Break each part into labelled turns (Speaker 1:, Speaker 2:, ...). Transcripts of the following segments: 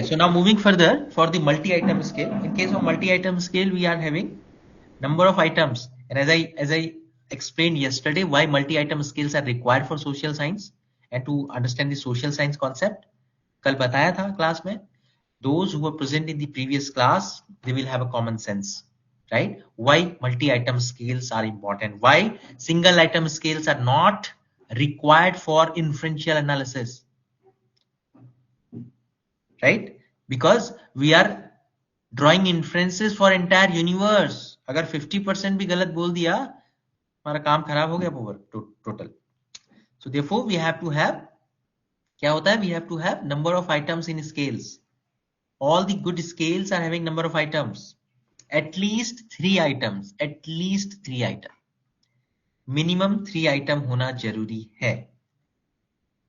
Speaker 1: so now moving further for the multi-item scale. In case of multi-item scale, we are having number of items, and as I explained yesterday, why multi-item scales are required for social science and to understand the social science concept. कल बताया था class में. Those who were present in the previous class, they will have a common sense, right? Why multi-item scales are important? Why single item scales are not required for inferential analysis? Right? Because we are drawing inferences for entire universe. अगर 50% भी गलत बोल दिया, हमारा काम खराब हो गया total. So therefore we have to have, क्या होता है? We have to have number of items in scales. All the good scales are having number of items. At least 3 items. At least 3 items. Minimum 3 item होना जरूरी है.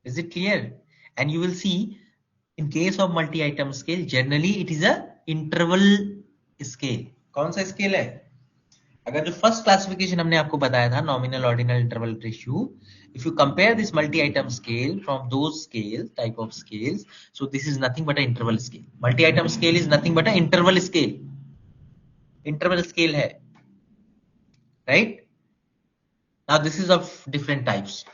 Speaker 1: Is it clear? And you will see, in case of multi-item scale, generally it is a interval scale. कौन सा scale है? अगर जो first classification हमने आपको बताया था, nominal, ordinal, interval ratio, if you compare this multi-item scale from those scale type of scales, so this is nothing but an interval scale. Multi-item scale is nothing but an interval scale. Interval scale है, right? Now this is of different types.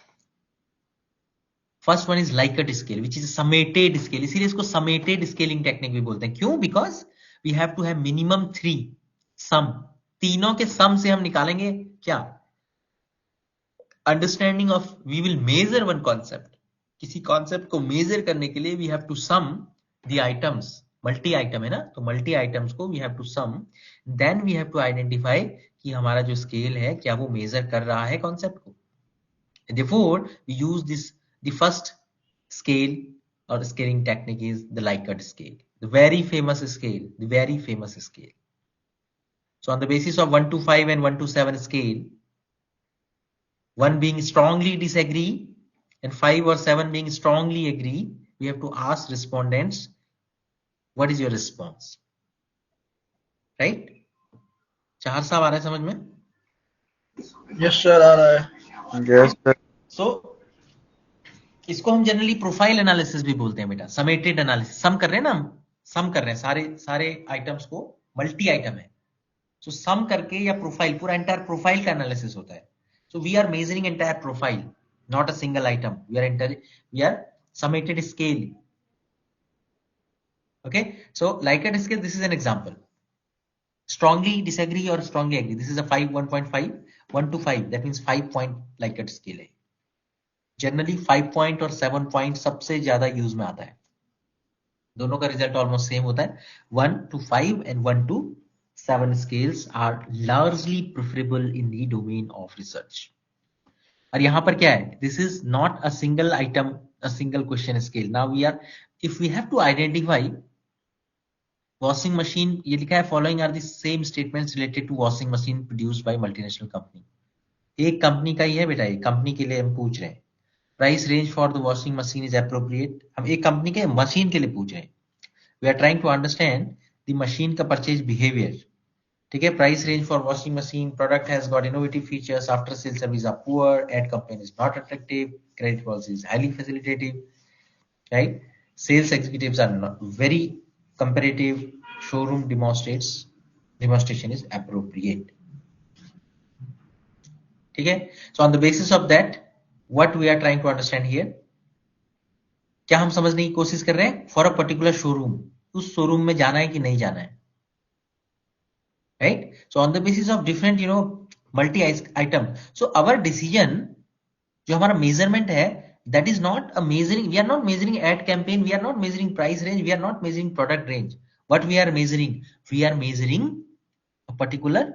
Speaker 1: First one is Likert scale, which is a summated scale. इसीलिए इसको summated scaling technique भी बोलते हैं. क्यों? Because we have to have minimum 3 sum. तीनों के sum से हम निकालेंगे क्या? Understanding of, we will measure one concept. किसी concept को measure करने के लिए we have to sum the items. Multi item है ना, तो multi items को we have to sum. Then we have to identify कि हमारा जो scale है क्या वो measure कर रहा है concept को. Therefore we use this. The first scale or scaling technique is the Likert scale, the very famous scale, the very famous scale. So on the basis of 1 to 5 and 1 to 7 scale, 1 being strongly disagree and 5 or 7 being strongly agree, we have to ask respondents, what is your response? Right? चार साहब आ रहे हैं समझ में?
Speaker 2: Yes sir, आ रहा है.
Speaker 3: Yes sir.
Speaker 1: So इसको हम जनरली प्रोफाइल एनालिसिस भी बोलते हैं बेटा. समेटेड एनालिसिस, सम कर रहे हैं ना, हम सम कर रहे हैं सारे आइटम्स को, मल्टी आइटम है, सो सम करके या प्रोफाइल, पूरा एंटायर प्रोफाइल का एनालिसिस होता है. So we are measuring entire profile, not a single item. We are summated scale. Okay, so Likert scale, this is an example. Strongly disagree or strongly agree, this is a 5, 1.5, 1 to 5, that means 5 point Likert scale है. Generally 5 point और 7 point सबसे ज्यादा use में आता है. दोनों का result almost same होता है. 1 to 5 and 1 to 7 scales are largely preferable in the domain of research. और यहां पर क्या है? This is not a single item, a single question scale. Now we are, if we have to identify washing machine, ये लिखा है following are the same statements related to washing machine produced by multinational company. एक company का ही है बेटा, एक company के लिए हम पूछ रहे हैं. Price range for the washing machine is appropriate. हम एक कंपनी के मशीन के लिए पूछ रहे हैं. We are trying to understand the machine का परचेज बिहेवियर. ठीक है, price range for washing machine, product has got innovative features, after sale service are poor, ad campaign is not attractive, credit policy is highly facilitative, right? Sales executives are very comparative, showroom demonstration is appropriate. ठीक है, so on the basis of that what we are trying to understand here, क्या हम समझने की कोशिश कर रहे हैं? फॉर अ पर्टिकुलर शोरूम, उस शोरूम में जाना है कि नहीं जाना है, right? So on the basis of different multi item, so our decision, जो हमारा मेजरमेंट है, that is not a measuring, we are not measuring ad campaign, we are not measuring price range, we are not measuring product range. What we are measuring? We are measuring a particular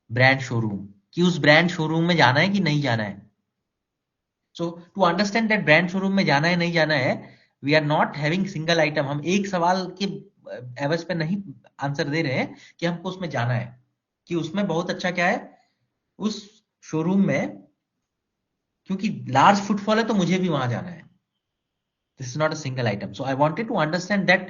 Speaker 1: brand showroom, कि उस brand showroom में जाना है कि नहीं जाना है. So to understand that brand showroom में जाना है नहीं जाना है, we are not having single item. हम एक सवाल के एवज पे नहीं आंसर दे रहे हैं कि हमको उसमें जाना है, कि उसमें बहुत अच्छा क्या है उस शोरूम में, क्योंकि लार्ज फुटफॉल है तो मुझे भी वहां जाना है. This is not a single item. So I wanted to understand that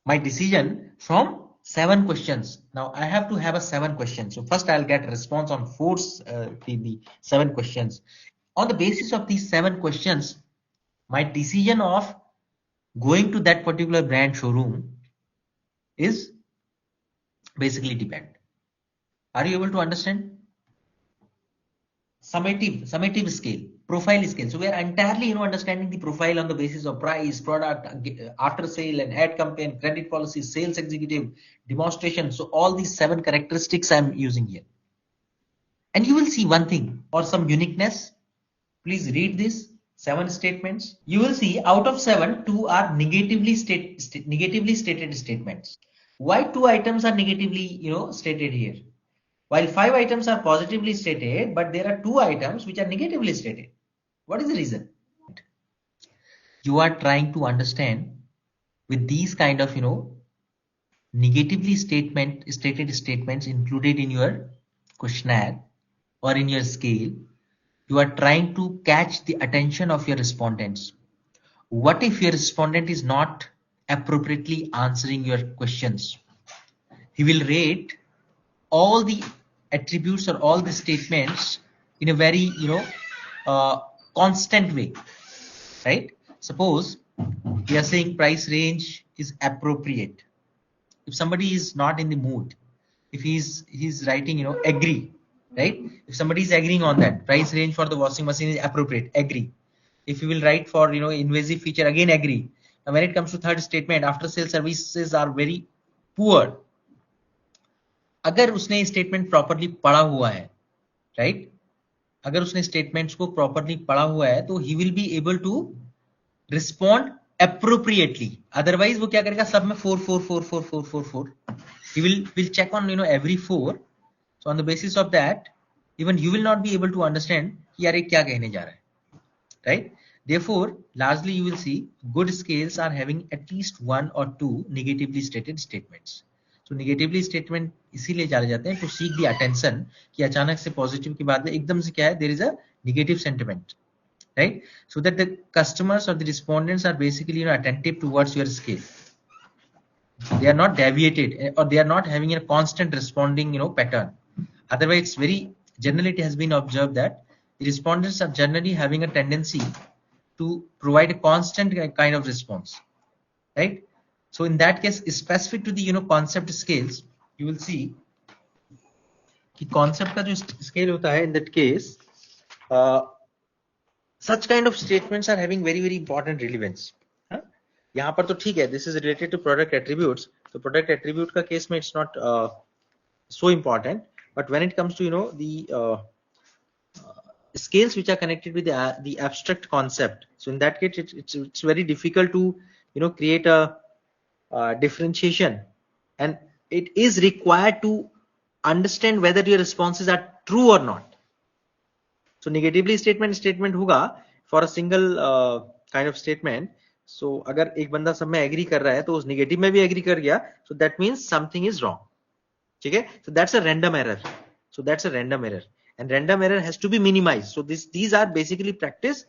Speaker 1: my decision from 7 questions. Now I have to have a 7 questions. So first I'll get a response on the 7 questions. On the basis of these 7 questions, my decision of going to that particular brand showroom is basically depend. Are you able to understand? Summative scale, profile scale. So we are entirely, understanding the profile on the basis of price, product, after sale and ad campaign, credit policy, sales executive, demonstration. So all these 7 characteristics I'm using here. And you will see one thing or some uniqueness. Please read this 7 statements. You will see out of 7, 2 are negatively stated statements. Why 2 items are negatively, stated here? While 5 items are positively stated, but there are 2 items which are negatively stated. What is the reason? You are trying to understand with these kind of, negatively stated statements included in your questionnaire or in your scale. You are trying to catch the attention of your respondents. What if your respondent is not appropriately answering your questions? He will rate all the attributes or all the statements in a very constant way, right? Suppose we are saying price range is appropriate. If somebody is not in the mood, if he's writing agree, right? If somebody is agreeing on that price range for the washing machine is appropriate, agree. If you will write for invasive feature, again agree. Now when it comes to third statement, after sale services are very poor, अगर उसने statement properly पढ़ा हुआ है, right, अगर उसने statements को properly पढ़ा हुआ है तो he will be able to respond appropriately. Otherwise वो क्या करेगा, सब में 4 he will check on every 4. So on the basis of that, even you will not be able to understand कि यार ये क्या कहने जा रहा है, right? Therefore largely you will see good scales are having at least 1 or 2 negatively stated statements. So negatively statement इसीलिए डाले जाते हैं to seek the attention कि अचानक से पॉजिटिव की बात है, एकदम से क्या है, there is a negative sentiment, right? So that the customers or the respondents are basically attentive towards your scale. They are not deviated or they are not having a constant responding pattern. Otherwise it's very generally it has been observed that the respondents are generally having a tendency to provide a constant kind of response, right? So in that case, specific to the concept scales, you will see कि concept का जो scale होता है, in that case such kind of statements are having very very important relevance. यहाँ पर तो ठीक है, this is related to product attributes. तो product attribute का case में it's not so important, but when it comes to the scales which are connected with the abstract concept, so in that case it's very difficult to create a differentiation, and it is required to understand whether your responses are true or not. So negatively statement होगा for a single kind of statement. So अगर एक बंदा सब में agree कर रहा है तो उस नेगेटिव में भी एग्री कर गया, so that means something is wrong. ठीक है? So that's a random error. So that's a random error, and random error has to be minimized. So these are basically practice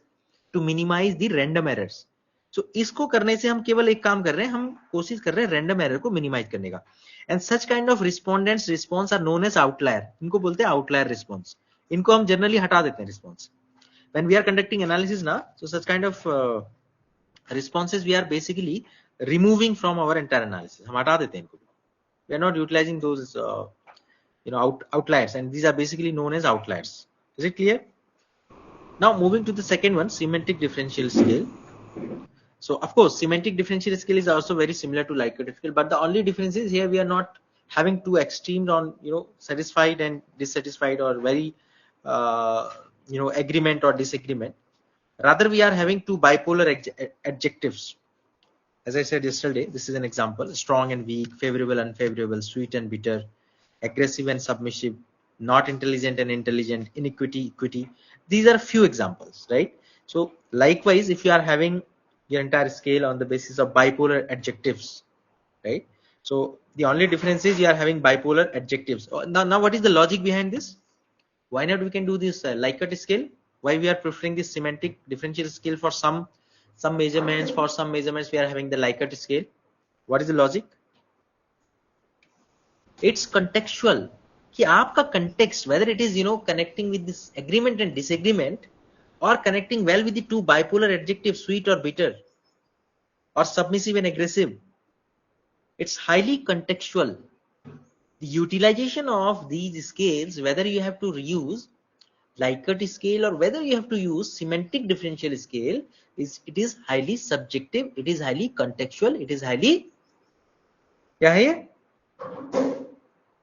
Speaker 1: to minimize the random errors. So इसको करने से हम केवल एक काम कर रहे हैं, हम कोशिश कर रहे हैं random error को minimize करने का. And such kind of respondents response are known as outlier. इनको बोलते हैं outlier response. इनको हम generally हटा देते हैं response. When we are conducting analysis ना, so such kind of responses we are basically removing from our entire analysis. हम हटा देते हैं इनको. We are not utilizing those outliers, and these are basically known as outliers. Is it clear? Now moving to the second one, semantic differential scale. So of course semantic differential scale is also very similar to Likert scale, but the only difference is here we are not having two extremes on satisfied and dissatisfied, or very agreement or disagreement. Rather we are having two bipolar adjectives. As I said yesterday, this is an example: strong and weak, favorable, unfavorable, sweet and bitter, aggressive and submissive, not intelligent and intelligent, inequity, equity. These are few examples, right? So likewise, if you are having your entire scale on the basis of bipolar adjectives, right? So the only difference is you are having bipolar adjectives. Now what is the logic behind this? Why not we can do this Likert scale? Why we are preferring this semantic differential scale for some measurements? For some measurements we are having the Likert scale. What is the logic? It's contextual. कि आपका context, whether it is connecting with this agreement and disagreement, or connecting well with the two bipolar adjectives, sweet or bitter, or submissive and aggressive. It's highly contextual. The utilization of these scales, whether you have to reuse Likert scale or whether you have to use semantic differential scale, it is highly subjective, it is highly contextual, it is highly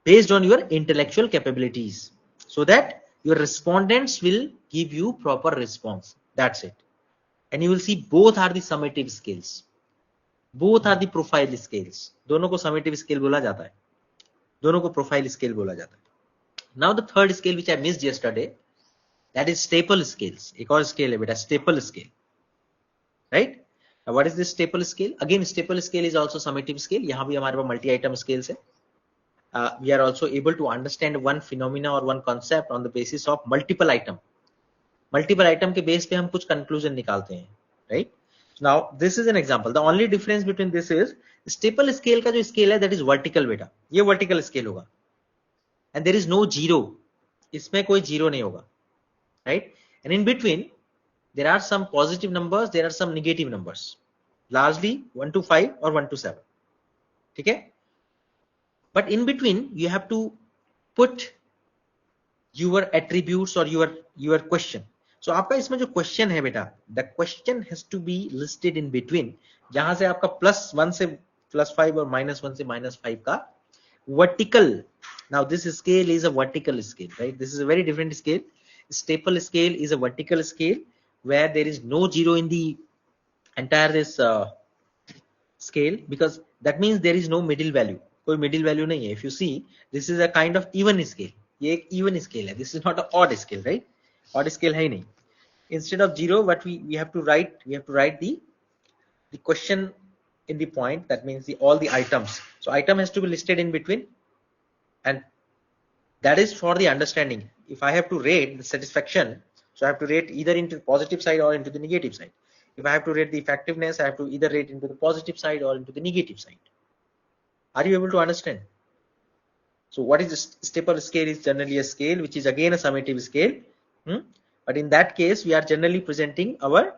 Speaker 1: based on your intellectual capabilities, so that your respondents will give you proper response. That's it. And you will see both are the summative scales, both are the profile scales. दोनों को summative scale बोला जाता है, दोनों को profile scale बोला जाता है. Now the third scale which I missed yesterday, that is staple scales. एक और scale है बेटा, staple scale, right? Now what is this staple scale? Again staple scale is also summative scale. यहाँ भी हमारे पास multi item scales है. We are also able to understand one phenomena or one concept on the basis of multiple item. Multiple item के base पे हम कुछ conclusion निकालते हैं, right? Now this is an example. The only difference between this is staple scale का जो scale है that is vertical बेटा, ये vertical scale होगा, and there is no zero. इसमें कोई zero नहीं होगा, right? And in between there are some positive numbers, there are some negative numbers, largely 1 to 5 or 1 to 7. ठीक है? But in between you have to put your attributes or your question. So आपका इसमें जो question है बेटा, the question has to be listed in between, जहां से आपका +1 से +5 और -1 से -5 का vertical. Now this scale is a vertical scale, right? This is a very different scale. Staple scale is a vertical scale where there is no zero in the entire this scale, because that means there is no middle value. कोई middle value नहीं है. If you see, this is a kind of even scale. ये एक even scale है. This is not an odd scale, right? Odd scale है ही नहीं. Instead of zero, what we have to write, the question in the point. That means all the items. So item has to be listed in between, and that is for the understanding. If I have to rate the satisfaction, so I have to rate either into the positive side or into the negative side. If I have to rate the effectiveness, I have to either rate into the positive side or into the negative side. Are you able to understand? So what is the staple scale? Is generally a scale which is again a summative scale, but in that case we are generally presenting our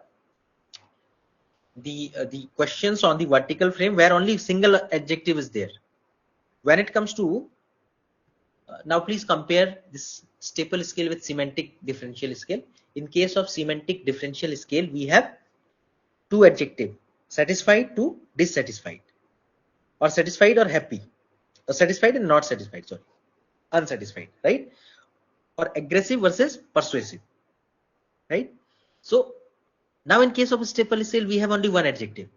Speaker 1: the questions on the vertical frame where only single adjective is there. When it comes to now please compare this staple scale with semantic differential scale. In case of semantic differential scale, we have two adjectives, satisfied to dissatisfied, or satisfied or happy, or satisfied and not satisfied, sorry, unsatisfied, right? Or aggressive versus persuasive, right? So now in case of staple scale, we have only one adjective.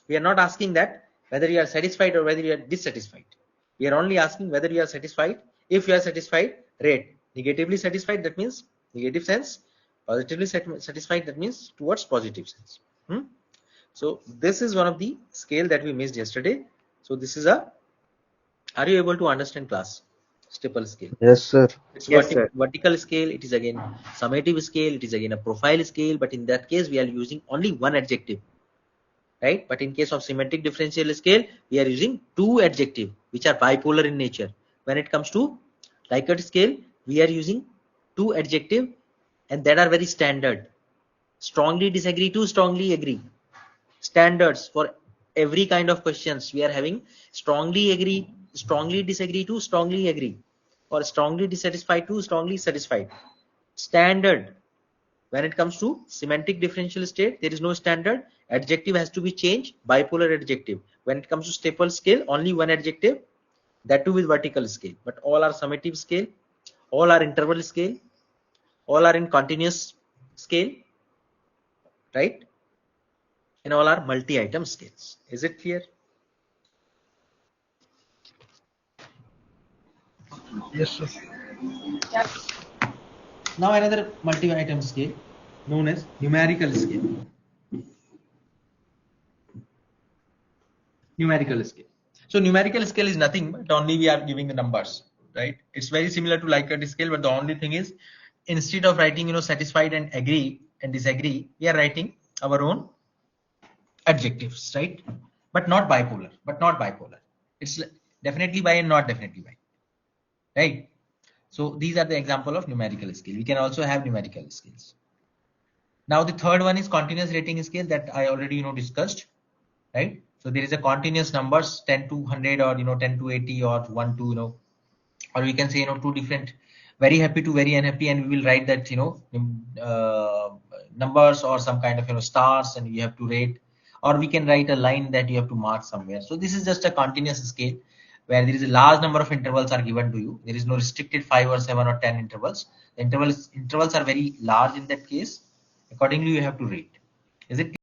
Speaker 1: We are not asking that whether you are satisfied or whether you are dissatisfied. We are only asking whether you are satisfied. If you are satisfied, rate. Negatively satisfied, that means negative sense. Positively satisfied, that means towards positive sense. So this is one of the scale that we missed yesterday. So this is a, are you able to understand class? Staple scale.
Speaker 2: Yes, sir.
Speaker 1: It's
Speaker 3: Yes, sir.
Speaker 1: vertical scale. It is again summative scale. It is again a profile scale. But in that case, we are using only one adjective, right? But in case of semantic differential scale, we are using two adjectives which are bipolar in nature. When it comes to Likert scale, we are using two adjectives and that are very standard. Strongly disagree to strongly agree. Standards for every kind of questions we are having. Strongly agree, strongly disagree to strongly agree, or strongly dissatisfied to strongly satisfied. Standard. When it comes to semantic differential state, there is no standard. Adjective has to be changed. Bipolar adjective. When it comes to staple scale, only one adjective, that too with vertical scale. But all are summative scale, all are interval scale, all are in continuous scale, right? And all are multi-item scales. Is it clear?
Speaker 2: Yes, sir.
Speaker 1: Now another multi-item scale known as numerical scale. Numerical scale. So numerical scale is nothing but only we are giving the numbers, right? It's very similar to Likert scale, but the only thing is instead of writing satisfied and agree and disagree, we are writing our own adjectives, right? But not bipolar. It's definitely by and not definitely by, right? So these are the example of numerical scale. We can also have numerical scales. Now the third one is continuous rating scale that I already discussed. right? So there is a continuous numbers 10 to 100 or 10 to 80 or 1 to or we can say two different very happy to very unhappy, and we will write that numbers or some kind of stars, and you have to rate, or we can write a line that you have to mark somewhere. So this is just a continuous scale where there is a large number of intervals are given to you. There is no restricted 5 or 7 or 10 intervals. The intervals are very large in that case. Accordingly you have to rate. Is it